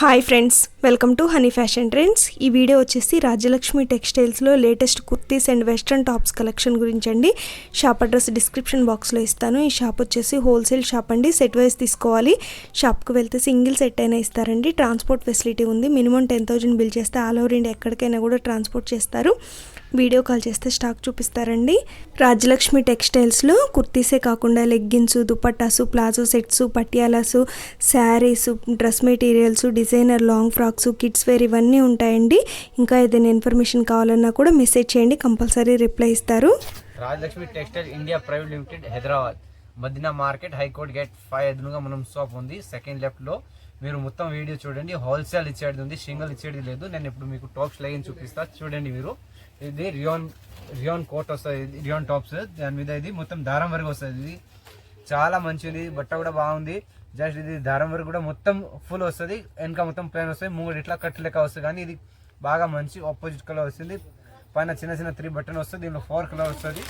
Hi friends, welcome to Honey Fashion Trends. ఈ video వచ్చేసి రాజ్యలక్ష్మి టెక్స్టైల్స్లో latest kurtis and western tops collection గురించి అండి. షాప్ అడ్రస్ డిస్క్రిప్షన్ బాక్స్లో ఇస్తాను. ఈ షాప్ వచ్చేసి హోల్సేల్ షాప్ అండి. సెట్ వైజ్ తీసుకోవాలి. షాప్కి వెళ్తే సింగిల్ సెట్ అయినా ఇస్తారండి. ట్రాన్స్పోర్ట్ ఫెసిలిటీ ఉంది. మినిమం 10,000 బిల్ చేస్తే ఆల్ ఓవర్ ఇండియా ఎక్కడికైనా కూడా ట్రాన్స్పోర్ట్ చేస్తారు. వీడియో కాల్ చేస్తే స్టాక్ చూపిస్తారండి. రాజ్యలక్ష్మి టెక్స్టైల్స్లో కుర్తీసే కాకుండా leggings, dupattas, palazzo sets, patialas, saris, dress materials, designer long frocks, kids wear ఇవన్నీ ఉంటాయండి. ఇంకా ఏదైనా ఇన్ఫర్మేషన్ కావాలన్నా కూడా మెసేజ్ చేయండి, కంపల్సరీ రిప్లై ఇస్తారు. Rajalakshmi textile India private limited, Hyderabad, Madina market, high court gate 5 ఎదురుగా మనం షాప్ ఉంది. సెకండ్ లెఫ్ట్ లో మీరు మొత్తం వీడియో చూడండి. హోల్సేల్ ఇచ్చేది ఉంది, సింగిల్ ఇచ్చేది లేదు. నేను ఇప్పుడు మీకు టాప్స్ లైన్ చూపిస్తా, చూడండి మీరు. ఇది రియాన్ కోట్ వస్తుంది, రియాన్ టాప్స్. దాని మీద ఇది మొత్తం దారం వరకు వస్తుంది. ఇది చాలా మంచిది, బట్ట కూడా బాగుంది. జస్ట్ ఇది దారం వరకు కూడా మొత్తం ఫుల్ వస్తుంది. వెనక మొత్తం ప్లేన్ వస్తుంది, మూడు ఇట్లా కట్ లెక్క వస్తుంది. కానీ ఇది బాగా మంచి ఆపోజిట్ కలర్ వస్తుంది. పైన చిన్న చిన్న 3 బటన్ వస్తుంది. దీనిలో 4 కలర్ వస్తుంది.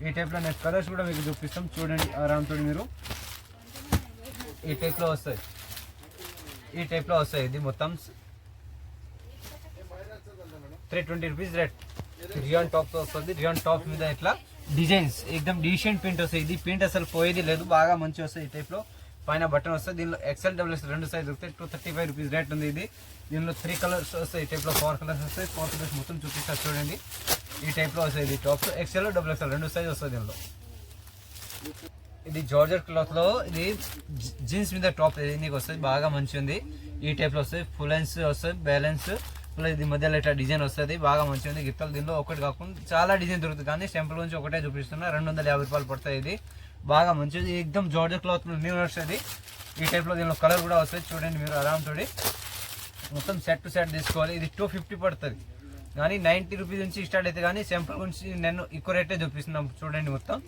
ఈ టైప్లో నేను కలర్స్ కూడా మీకు చూపిస్తాం, చూడండి ఆరామ్తో మీరు. ఈ టైప్లో వస్తుంది, ఈ టైప్లో వస్తుంది. ఇది మొత్తం 320 రూపీస్ రేట్. రియాన్ టాప్స్ వస్తుంది. రియాన్ టాప్స్ మీద ఇట్లా డిజైన్స్ ఎక్దమ్ డీసెంట్ ప్రింట్ వస్తుంది. ఇది ప్రింట్ అసలు పోయేది లేదు, బాగా మంచి వస్తుంది. ఈ టైప్లో పైన బటన్ వస్తుంది. దీనిలో XL, XXL 2 సైజ్ దొరుకుతాయి. 235 రూపీస్ రేట్ ఉంది. ఇది దీనిలో 3 కలర్స్ వస్తాయి. ఈ టైప్లో 4 కలర్స్ వస్తాయి. 4 కలర్స్ మొత్తం చూపిస్తారు, చూడండి. ఈ టైప్లో వస్తాయి. ఇది టాప్స్ XL, XXL 2 సైజ్ వస్తుంది. దీనిలో ఇది జార్జెట్ క్లాత్ లో ఇది జీన్స్ మీద టాప్ నీకు వస్తుంది, బాగా మంచి ఉంది. ఈ టైప్ లో వస్తుంది. ఫుల్ లెన్స్ వస్తుంది, బ్యాలెన్స్ ప్లస్ ఇది మధ్యలో ఇట్లా డిజైన్ వస్తుంది, బాగా మంచి ఉంది. గిత్తలు దీనిలో ఒకటి కాకుండా చాలా డిజైన్ దొరుకుతుంది. కానీ సింపుల్ నుంచి ఒకటే చూపిస్తున్నా. 250 రూపాయలు పడుతుంది. ఇది బాగా మంచిది, ఎక్దమ్ జార్జెట్ క్లాత్ న్యూ వస్తుంది. ఈ టైప్ లో దీనిలో కలర్ కూడా వస్తుంది, చూడండి మీరు ఆరామ్తో. మొత్తం సెట్ టు సెట్ తీసుకోవాలి. ఇది 250 పడుతుంది. కానీ 90 రూపీస్ నుంచి స్టార్ట్ అయితే. కానీ సింపుల్ గురించి నేను ఎక్కువ రేటే చూపిస్తున్నాం, చూడండి మొత్తం.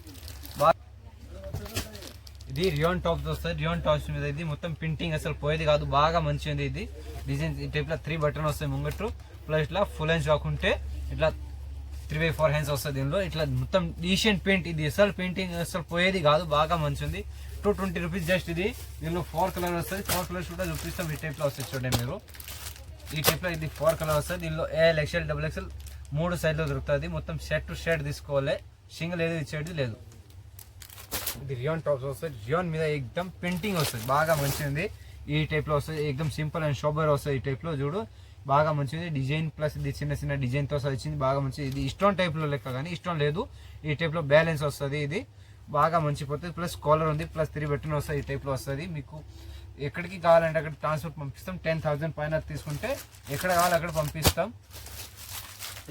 ఇది రియాన్ టాప్స్ వస్తుంది. రియాన్ టాప్స్ మీద ఇది మొత్తం ప్రింటింగ్ అసలు పోయేది కాదు, బాగా మంచి ఉంది. ఇది డిజైన్ ఈ టైప్ లో 3 బటన్ వస్తాయి ముంగట్టు. ప్లస్ ఇట్లా ఫుల్ హ్యాండ్స్ కాకుంటే ఇట్లా 3/4 హ్యాండ్స్ వస్తుంది. దీనిలో ఇట్లా మొత్తం డీసెంట్ పెయింట్. ఇది అసలు పెయింటింగ్ అసలు పోయేది కాదు, బాగా మంచి ఉంది. 220 రూపీస్ జస్ట్. ఇది దీనిలో 4 కలర్ వస్తుంది. 4 కలర్స్ కూడా చూపిస్తాం. ఈ టైప్ లో వస్తుంది, చూడండి మీరు. ఈ టైప్ లో ఇది 4 కలర్ వస్తుంది. దీనిలో AL, XL, XXL 3 సైజ్ లో దొరుకుతుంది. మొత్తం షర్ట్ టు షర్ట్ తీసుకోవాలి, సింగిల్ ఏది ఇచ్చేది లేదు. ఇది రియాన్ టాప్స్ వస్తుంది. రియాన్ మీద ఎక్దమ్ పెయింటింగ్ వస్తుంది, బాగా మంచిది. ఈ టైప్ లో వస్తుంది, ఎక్దమ్ సింపుల్ అండ్ షోబర్ వస్తుంది. ఈ టైప్ లో చూడు, బాగా మంచిది. డిజైన్ ప్లస్ ఇది చిన్న చిన్న డిజైన్ తో వచ్చింది, బాగా మంచిది. ఇది ఇష్టం టైప్ లో లెక్క, కానీ ఇష్టం లేదు. ఈ టైప్ లో బ్యాలెన్స్ వస్తుంది. ఇది బాగా మంచిపోతుంది. ప్లస్ కాలర్ ఉంది, ప్లస్ 3 బటన్ వస్తుంది. ఈ టైప్ లో వస్తుంది. మీకు ఎక్కడికి కావాలంటే అక్కడ ట్రాన్స్పోర్ట్ పంపిస్తాం. 10,000 పైన తీసుకుంటే ఎక్కడ కావాలి అక్కడ పంపిస్తాం.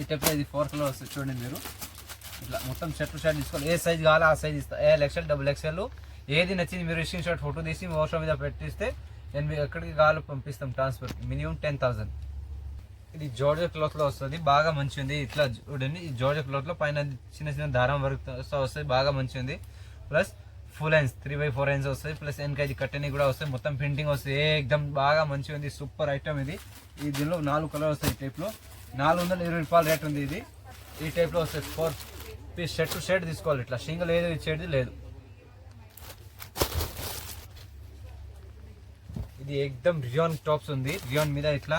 ఈ టైప్ లో ఇది 4 కలర్ వస్తుంది, చూడండి మీరు. ఇట్లా మొత్తం షర్ట్ టు షర్ట్ తీసుకోవాలి. ఏ సైజ్ కావాలో ఆ సైజ్ ఇస్తాం. AL, XL, XXL ఏది నచ్చింది మీరు స్క్రీన్ షాట్ ఫోటో తీసి వాట్సాప్ మీద పెట్టిస్తే నేను మీకు ఎక్కడికి కావాలో పంపిస్తాం. Transport minimum 10,000. ఇది జార్జెట్ క్లాత్ లో వస్తుంది, బాగా మంచి ఉంది. ఇట్లా చూడండి, ఈ జార్జెట్ క్లాత్ లో పైన చిన్న చిన్న దారం వరకు వస్తుంది, బాగా మంచి ఉంది. ప్లస్ ఫుల్ హ్యాండ్స్ 3/4 హ్యాండ్స్ వస్తుంది. ప్లస్ వెనక ఇది కట్టని కూడా వస్తుంది, మొత్తం ప్రింటింగ్ వస్తుంది. ఎక్దమ్ బాగా మంచి ఉంది, సూపర్ ఐటమ్ ఇది. ఈ దీనిలో 4 కలర్ వస్తాయి. ఈ టైప్ లో 420 రూపాయలు రేట్ ఉంది. ఇది ఈ టైప్ లో వస్తుంది. 4 పీస్ షర్ట్ టు షర్ట్ తీసుకోవాలి. ఇట్లా సింగిల్ ఏదో ఇచ్చేది లేదు. ఇది ఎక్దమ్ రియాన్ టాప్స్ ఉంది. రియాన్ మీద ఇట్లా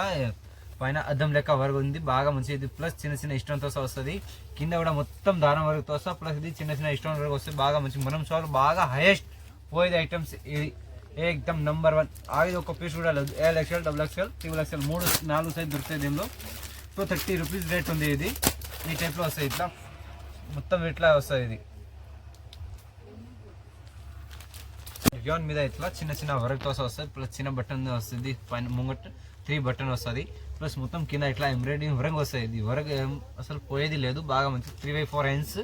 పైన అద్దం లెక్క వరకు ఉంది, బాగా మంచిది. ప్లస్ చిన్న చిన్న ఇష్టంతో వస్తుంది. కింద కూడా మొత్తం దారం వరకు వస్తా. ప్లస్ ఇది చిన్న చిన్న ఇష్టం వరకు వస్తుంది, బాగా మంచి. మనం సార్ బాగా హైయెస్ట్ పోయేది ఐటమ్స్. ఇది ఎక్దమ్ నంబర్ 1. ఆగి ఒక పీస్ కూడా లేదు. AL, XL, XXL, XXL 4 size దొరుకుతాయి. దీనిలో 230 రూపీస్ రేట్ ఉంది. ఇది ఈ టైప్ లో వస్తాయి. ఇట్లా మొత్తం ఇట్లా వస్తుంది. ఇది రియాన్ మీద ఇట్లా చిన్న చిన్న వర్క్ తో వస్తుంది. ప్లస్ చిన్న బటన్ వస్తుంది. పైన ముంగట్ 3 బటన్ వస్తుంది. ప్లస్ మొత్తం కింద ఇట్లా ఎంబ్రాయిడింగ్ వర్క్ వస్తుంది. ఇది వర్క్ అసలు పోయేది లేదు, బాగా మంచి. 3/4 హ్యాండ్స్.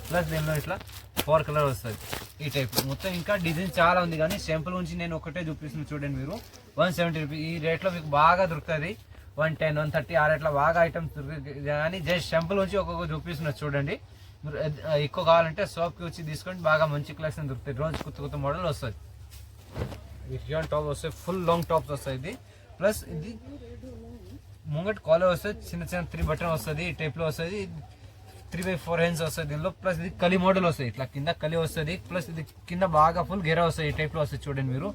ప్లస్ దీనిలో ఇట్లా 4 కలర్ వస్తుంది. ఈ టైప్ మొత్తం ఇంకా డిజైన్ చాలా ఉంది. కానీ సింపుల్ నుంచి నేను ఒకటే చూపిస్తున్నాను, చూడండి మీరు. 170 రూపీస్ ఈ రేట్లో మీకు బాగా దొరుకుతుంది. 110, 130 ఆ రేట్లో బాగా ఐటమ్స్ దొరుకుతుంది. కానీ జస్ట్ సింపుల్ నుంచి ఒక్కొక్క చూపిస్తున్నారు, చూడండి. మీరు ఎక్కువ కావాలంటే షాప్కి వచ్చి తీసుకోండి, బాగా మంచి కలెక్షన్ దొరుకుతాయి. రోజు కొత్త మోడల్ వస్తుంది. రియాన్ టాప్ వస్తాయి, ఫుల్ లాంగ్ టాప్స్ వస్తాయి. ఇది ప్లస్ ఇది ముంగట్ కాలర్ వస్తుంది, చిన్న చిన్న 3 బటన్ వస్తుంది. ఈ టైప్ లో వస్తుంది. 3/4 హ్యాండ్స్ వస్తుంది దీనిలో. ప్లస్ ఇది కలి మోడల్ వస్తుంది, ఇట్లా కింద కలి వస్తుంది. ప్లస్ ఇది కింద బాగా ఫుల్ గెరా వస్తుంది. ఈ టైప్ లో వస్తుంది, చూడండి మీరు.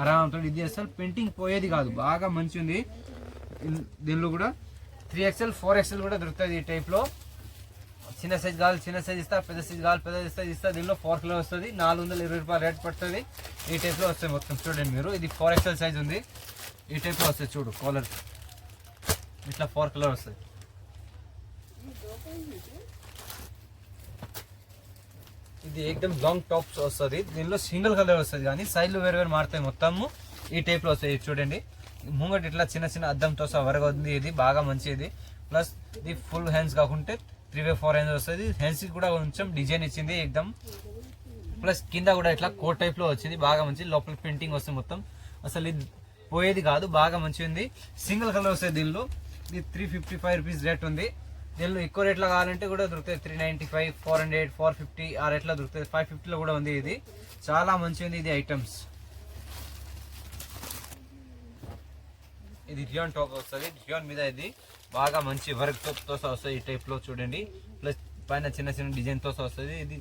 ఆరాంతో. ఇది అసలు పెయింటింగ్ పోయేది కాదు, బాగా మంచి ఉంది. దీనిలో కూడా 3XL 4XL కూడా దొరుకుతుంది ఈ టైప్లో. చిన్న సైజ్ కావాలి చిన్న సైజ్ ఇస్తా, పెద్ద సైజ్ కావాలి పెద్ద సైజ్ ఇస్తా. దీనిలో 4 కిలో వస్తుంది, 420 రూపాయలు రేట్ పడుతుంది. ఈ టైప్లో వస్తాయి మొత్తం. చూడండి మీరు, ఇది 4XL సైజ్ ఉంది. ఈ టైప్లో వస్తుంది చూడు, కాలర్ ఇట్లా 4 కలర్ వస్తుంది. ఇది ఏకదమ్ లాంగ్ టాప్స్ వస్తుంది. దీనిలో సింగిల్ కలర్ వస్తుంది కానీ సైడ్లు వేరు వేరు మారుతాయి మొత్తము. ఈ టైప్లో వస్తాయి. చూడండి ముంగట ఇట్లా చిన్న చిన్న అద్దంతో వరగా ఉంది. ఇది బాగా మంచిది. ప్లస్ ఇది ఫుల్ హ్యాండ్స్ కాకుంటే 3/4 హ్యాండ్స్ వస్తుంది. హ్యాండ్స్ కూడా కొంచెం డిజైన్ ఇచ్చింది ఏకదమ్. ప్లస్ కింద కూడా ఇట్లా కోట్ టైప్లో వచ్చింది, బాగా మంచి. లోపల ప్రింటింగ్ వస్తుంది మొత్తం. అసలు ఇది పోయేది కాదు, బాగా మంచిగా ఉంది. సింగిల్ కలర్ వస్తుంది దీనిలో. ఇది 355 రూపీస్ రేట్ ఉంది. దీనిలో ఎక్కువ రేట్లో కావాలంటే కూడా దొరుకుతాయి. 395, 400, 450 ఆ రేట్లో దొరుకుతాయి. 550లో కూడా ఉంది. ఇది చాలా మంచిగా ఉంది ఇది ఐటమ్స్. ఇది రియాన్ టాప్ వస్తుంది. రియాన్ మీద ఇది బాగా మంచి వర్క్ తో వస్తుంది. ఈ టైప్లో చూడండి. ప్లస్ పైన చిన్న చిన్న డిజైన్తో వస్తుంది. ఇది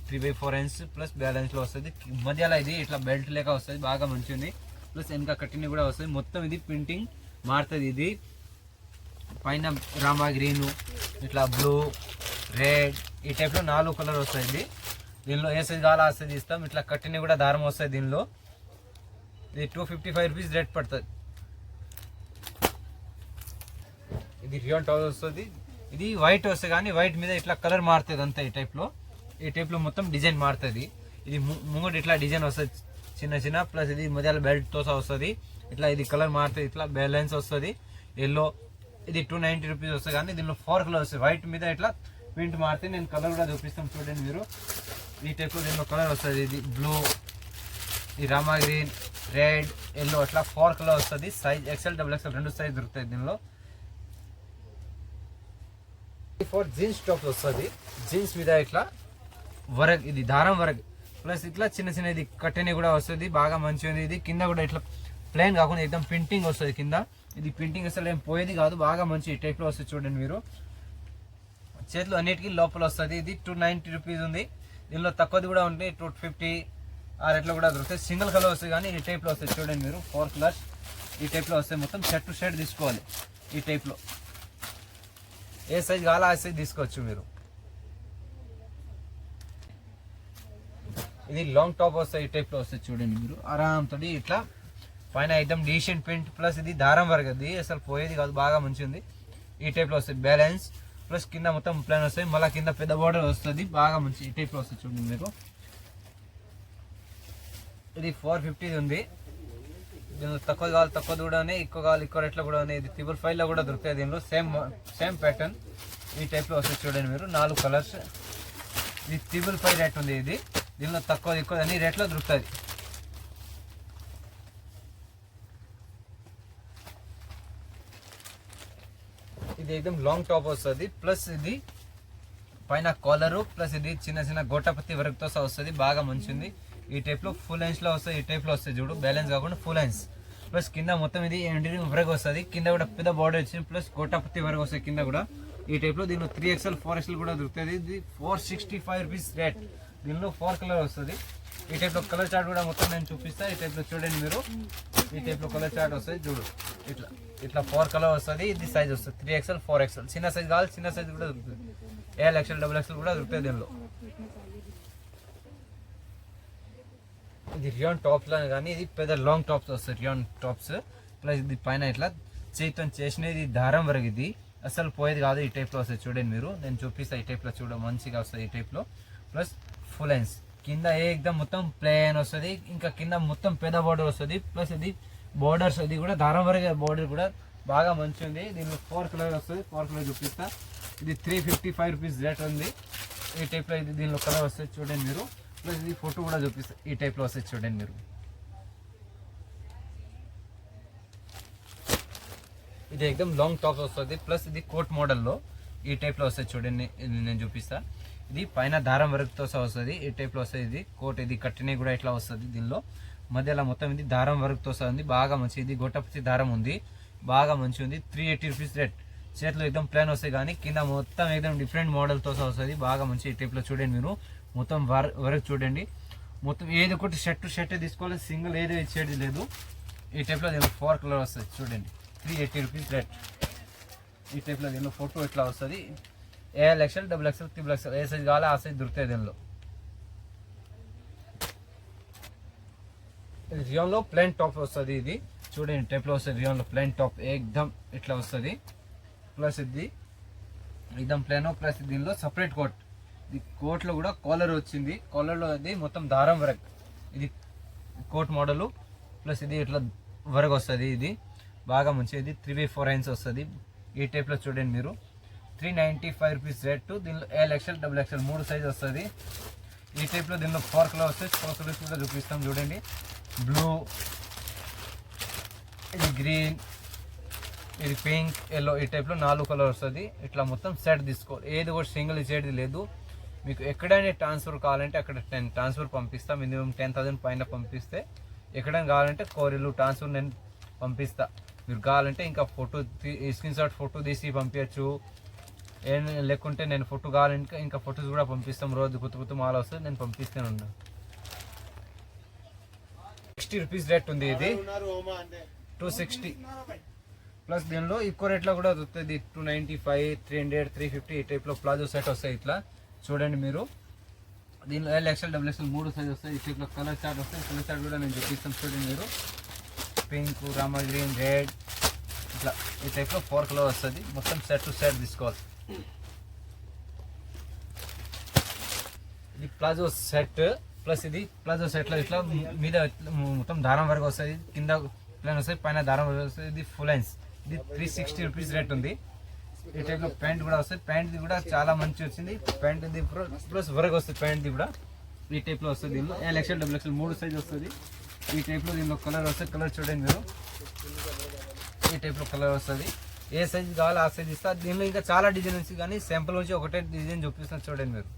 3/4 ఇంచ్ ప్లస్ బ్యాలెన్స్లో వస్తుంది. మధ్యలో ఇది ఇట్లా బెల్ట్ లేక వస్తుంది, బాగా మంచి ఉంది. ప్లస్ వెనక కట్టిన కూడా వస్తుంది. మొత్తం ఇది ప్రింటింగ్ మారుతుంది. ఇది పైన రామా గ్రీన్, ఇట్లా బ్లూ, రెడ్ ఈ టైప్లో 4 కలర్ వస్తుంది. దీనిలో ఏ సైజ్ కావాలో ఆ సైజ్ ఇస్తాం. ఇట్లా కట్టిన కూడా దారం వస్తుంది దీనిలో. ఇది 255 రూపీస్ రేట్ పడుతుంది. ఇది రియాన్ టాప్ వస్తుంది. ఇది వైట్ వస్తుంది కానీ వైట్ మీద ఇట్లా కలర్ మారుతుంది అంతా. ఈ టైప్లో మొత్తం డిజైన్ మారుతుంది. ఇది ముంగట ఇట్లా డిజైన్ వస్తుంది చిన్న చిన్న. ప్లస్ ఇది మధ్యలో బెల్ట్ తో వస్తుంది. ఇట్లా ఇది కలర్ మారుతుంది. ఇట్లా బ్యాలెన్స్ వస్తుంది. ఎల్లో ఇది 290 రూపీస్ వస్తుంది కానీ దీనిలో 4 కలర్ వస్తుంది. వైట్ మీద ఇట్లా ప్రింట్ మారుతుంది. నేను కలర్ కూడా చూపిస్తాను చూడండి మీరు. ఈ టైప్లో దీనిలో కలర్ వస్తుంది. ఇది బ్లూ, ఈ రామా గ్రీన్, రెడ్, ఎల్లో అట్లా 4 కలర్ వస్తుంది. సైజ్ XL, XXL 2 సైజ్ దొరుకుతాయి దీనిలో. ఫర్ జీన్స్ టాప్ వస్తుంది. జీన్స్ మీద ఇట్లా వరక్, ఇది దారం వరక్. ప్లస్ ఇట్లా చిన్న చిన్న ఇది కట్టెని కూడా వస్తుంది, బాగా మంచిగా ఉంది. ఇది కింద కూడా ఇట్లా ప్లెయిన్ కాకుండా एकदम ప్రింటింగ్ వస్తుంది కింద. ఇది ప్రింటింగ్ అసలు ఏం పోయేది కాదు, బాగా మంచి ఈ టైప్లో వస్తుంది. చూడండి మీరు, చేతులు అన్నిటికీ లోపల వస్తుంది. ఇది 290 రూపీస్ ఉంది. దీనిలో తక్కువది కూడా ఉంటాయి, 250 ఆ రేట్లో కూడా దొరుకుతాయి. సింగిల్ కలర్ వస్తుంది కానీ ఈ టైప్లో వస్తుంది. చూడండి మీరు, 4 కలర్స్ ఈ టైప్లో వస్తాయి. మొత్తం షర్ట్ టు షర్ట్ తీసుకోవాలి ఈ టైప్లో. ఏ సైజ్ కావాలో ఆ సైజ్ తీసుకోవచ్చు మీరు. ఇది లాంగ్ టాప్ వస్తాయి. ఈ టైప్లో వస్తుంది. చూడండి మీరు, ఆరాంతో ఇట్లా పైన एकदम డీసెంట్ ప్రింట్. ప్లస్ ఇది దారం వరకు, అది అసలు పోయేది కాదు, బాగా మంచిగా ఉంది. ఈ టైప్లో వస్తుంది బ్యాలెన్స్. ప్లస్ కింద మొత్తం ప్లాన్ వస్తాయి. మళ్ళీ కింద పెద్ద బార్డర్ వస్తుంది, బాగా మంచి ఈ టైప్లో వస్తుంది. చూడండి మీరు, ఇది 450 ఉంది. దీనిలో తక్కువ కావాలి తక్కువ కూడా ఉన్నాయి, ఎక్కువ కావాలి ఎక్కువ రేట్లో కూడా ఉన్నాయి. ఇది 555లో కూడా దొరుకుతాయి. దీనిలో సేమ్ ప్యాటర్న్ ఈ టైప్లో వస్తుంది. చూడండి మీరు, 4 కలర్స్. ఇది 555 రేట్ ఉంది. ఇది దీనిలో తక్కువ ఎక్కువ అన్ని రేట్లో దొరుకుతుంది. ఇది एकदम లాంగ్ టాప్ వస్తుంది. ప్లస్ ఇది పైన కాలరు, ప్లస్ ఇది చిన్న చిన్న గోటపత్తి వర్క్తో వస్తుంది, బాగా మంచిది. ఈ టైప్లో ఫుల్ హ్యాండ్స్లో వస్తుంది. ఈ టైప్లో వస్తుంది చూడు, బ్యాలెన్స్ కాకుండా ఫుల్ హ్యాండ్స్. ప్లస్ కింద మొత్తం ఇది ఎండింగ్ వర్క్ వస్తుంది. కింద కూడా పెద్ద బార్డర్ వచ్చింది. ప్లస్ గోటపత్తి వర్క్ వస్తుంది కింద కూడా. ఈ టైప్లో దీనిలో 3XL 4XL కూడా దొరుకుతుంది. ఇది 465 రూపీస్ రేట్. దీనిలో 4 కలర్ వస్తుంది. ఈ టైప్లో కలర్ చార్ట్ కూడా మొత్తం నేను చూపిస్తాను. ఈ టైప్లో చూడండి మీరు, ఈ టైప్లో కలర్ చార్ట్ వస్తుంది చూడు. ఇట్లా ఇట్లా 4 కలర్ వస్తుంది. ఇది సైజ్ వస్తుంది 3XL 4XL. చిన్న సైజ్ కావాలి చిన్న సైజ్ కూడా దొరుకుతుంది. XL, XXL కూడా దొరుకుతాయి దీనిలో. ఇది రియాన్ టాప్స్ లో కానీ ఇది పెద్ద లాంగ్ టాప్స్ వస్తాయి రియాన్ టాప్స్. ప్లస్ ఇది పైన ఇట్లా చేతితో చేసినది దారం వరకు, ఇది అసలు పోయేది కాదు. ఈ టైప్లో వస్తుంది. చూడండి మీరు, నేను చూపిస్తాను. ఈ టైప్లో చూడ మంచిగా వస్తుంది ఈ టైప్లో. ప్లస్ ఫుల్ హ్యాండ్స్ కింద ఏకదమ్ మొత్తం ప్లేన్ వస్తుంది. ఇంకా కింద మొత్తం పెద్ద బార్డర్ వస్తుంది. ప్లస్ ఇది బోర్డర్స్, ఇది కూడా దారం వరకు బోర్డర్ కూడా బాగా మంచి ఉంది. దీనిలో 4 కలర్ వస్తుంది. 4 కలర్ చూపిస్తా. ఇది 355 రూపీస్ రేట్ ఉంది. ఈ టైప్లో ఇది దీనిలో కలర్ వస్తుంది. చూడండి మీరు, ప్లస్ ఇది ఫోటో కూడా చూపిస్తా. ఈ టైప్లో వస్తుంది. చూడండి మీరు, ఇది एकदम లాంగ్ టాప్ వస్తుంది. ప్లస్ ఇది కోట్ మోడల్లో ఈ టైప్లో వస్తుంది. చూడండి ఇది నేను చూపిస్తా. ఇది పైన దారం వర్క్తో వస్తుంది. ఈ టైప్లో వస్తుంది. ఇది కోట్, ఇది కట్టిన కూడా ఇట్లా వస్తుంది. దీనిలో మధ్యలో మొత్తం ఇది దారం వర్క్తో వస్తుంది, బాగా మంచి. ఇది గొట్టపతి దారం ఉంది, బాగా మంచి ఉంది. 380 రూపీస్ రేట్. చేతిలో एकदम ప్లాన్ వస్తాయి కానీ కింద మొత్తం एकदम డిఫరెంట్ మోడల్తో వస్తుంది, బాగా మంచి. ఈ టైప్లో చూడండి మీరు, మొత్తం వర్క్ చూడండి. మొత్తం ఏది ఒకటి షర్ట్ తీసుకోవాలి, సింగిల్ ఏది షర్ట్ లేదు. ఈ టైప్లో దీనిలో 4 కలర్ వస్తుంది చూడండి, 380 రూపీస్ రేట్. ఈ టైప్లో దీనిలో ఫోటో ఇట్లా వస్తుంది. AL XL, XXL, XXL ఏ సైజ్ కావాలో ఆ సైజ్ దొరుకుతాయి దీనిలో. రియాన్లో ప్లెయిన్ టాప్ వస్తుంది. ఇది చూడండి టైప్లో వస్తుంది రియాన్లో ప్లెయిన్ టాప్ ఏకదమ్ ఇట్లా వస్తుంది. ప్లస్ ఇది ఏకదమ్ ప్లెయిన్, ప్లస్ దీనిలో సపరేట్ కోట్. ఇది కోట్లో కూడా కాలర్ వచ్చింది, కాలర్లో అది మొత్తం దారం వర్క్. ఇది కోట్ మోడలు, ప్లస్ ఇది ఇట్లా వర్క్ వస్తుంది. ఇది బాగా మంచిది. ఇది 3/4 ఇంచ్ వస్తుంది. ఈ టైప్లో చూడండి మీరు 395 రూపీస్ రేట్. దీనిలో AL XL, XXL 3 సైజ్ వస్తుంది. ఈ టైప్లో దీనిలో 4 కలర్ వస్తుంది. 4 కలర్స్ కూడా చూపిస్తాం చూడండి. బ్లూ, ఇది గ్రీన్, ఇది పింక్, ఎల్లో, ఈ టైప్లో 4 కలర్ వస్తుంది. ఇట్లా మొత్తం సెట్ తీసుకోవాలి, ఏది కూడా సింగిల్ ఇచ్చేది లేదు. మీకు ఎక్కడైనా ట్రాన్స్ఫర్ కావాలంటే అక్కడ ట్రాన్స్ఫర్ పంపిస్తాం. మినిమం 10,000 పైన పంపిస్తే. ఎక్కడైనా కావాలంటే కోరిలు ట్రాన్స్ఫర్ నేను పంపిస్తా. మీరు కావాలంటే ఇంకా ఫోటో స్క్రీన్ షాట్ ఫోటో తీసి పంపించచ్చు. ఏం లేకుంటే నేను ఫోటో కావాలంటే ఇంకా ఫొటోస్ కూడా పంపిస్తాం. రోజు కొత్త మాల వస్తుంది, నేను పంపిస్తూనే ఉన్నాను. 60 రూపీస్ రేట్ ఉంది. ఇది 260 ప్లస్ దీనిలో ఎక్కువ రేట్లో కూడా దొరుకుతుంది. 295, 300, 350 ఈ టైప్లో ప్లాజో సెట్ వస్తాయి. ఇట్లా చూడండి మీరు. దీనిలో AL XL, XXL 3 సైజ్ వస్తాయి. ఈ టైప్లో కలర్ చార్ట్ వస్తాయి. కలర్ చార్ట్ కూడా నేను చూపిస్తాను చూడండి మీరు. పింక్, రామా గ్రీన్, రెడ్ ఇట్లా ఈ టైప్లో 4 కలర్ వస్తుంది. మొత్తం సెట్ టు సెట్ తీసుకోవాలి. ఇది ప్లాజో సెట్, ప్లస్ ఇది ప్లాజో సెట్లో ఇట్లా మీద మొత్తం దారం వరకు వస్తుంది. కింద ప్లాన్ వస్తుంది, పైన దారం వరకు వస్తుంది. ఇది ఫుల్ లైన్స్. ఇది 360 రూపీస్ రేట్ ఉంది. ఈ టైప్లో ప్యాంట్ కూడా వస్తుంది. ప్యాంట్ది కూడా చాలా మంచి వచ్చింది. ప్యాంట్ ఇది ప్లస్ వరకు వస్తుంది. ప్యాంట్ది కూడా ఈ టైప్లో వస్తుంది. దీనిలో AL XL, XXL 3 సైజ్ వస్తుంది. ఈ టైప్లో దీనిలో కలర్ వస్తుంది. కలర్ చూడండి మీరు. ఈ టైప్లో కలర్ వస్తుంది. ఏ సైజ్ కావాలో ఆ సైజ్ ఇస్తా. దీనిలో ఇంకా చాలా డిజైన్ ఉంది, కానీ శాంపుల్ వచ్చి ఒకటే డిజైన్ చూపిస్తాను చూడండి మీరు.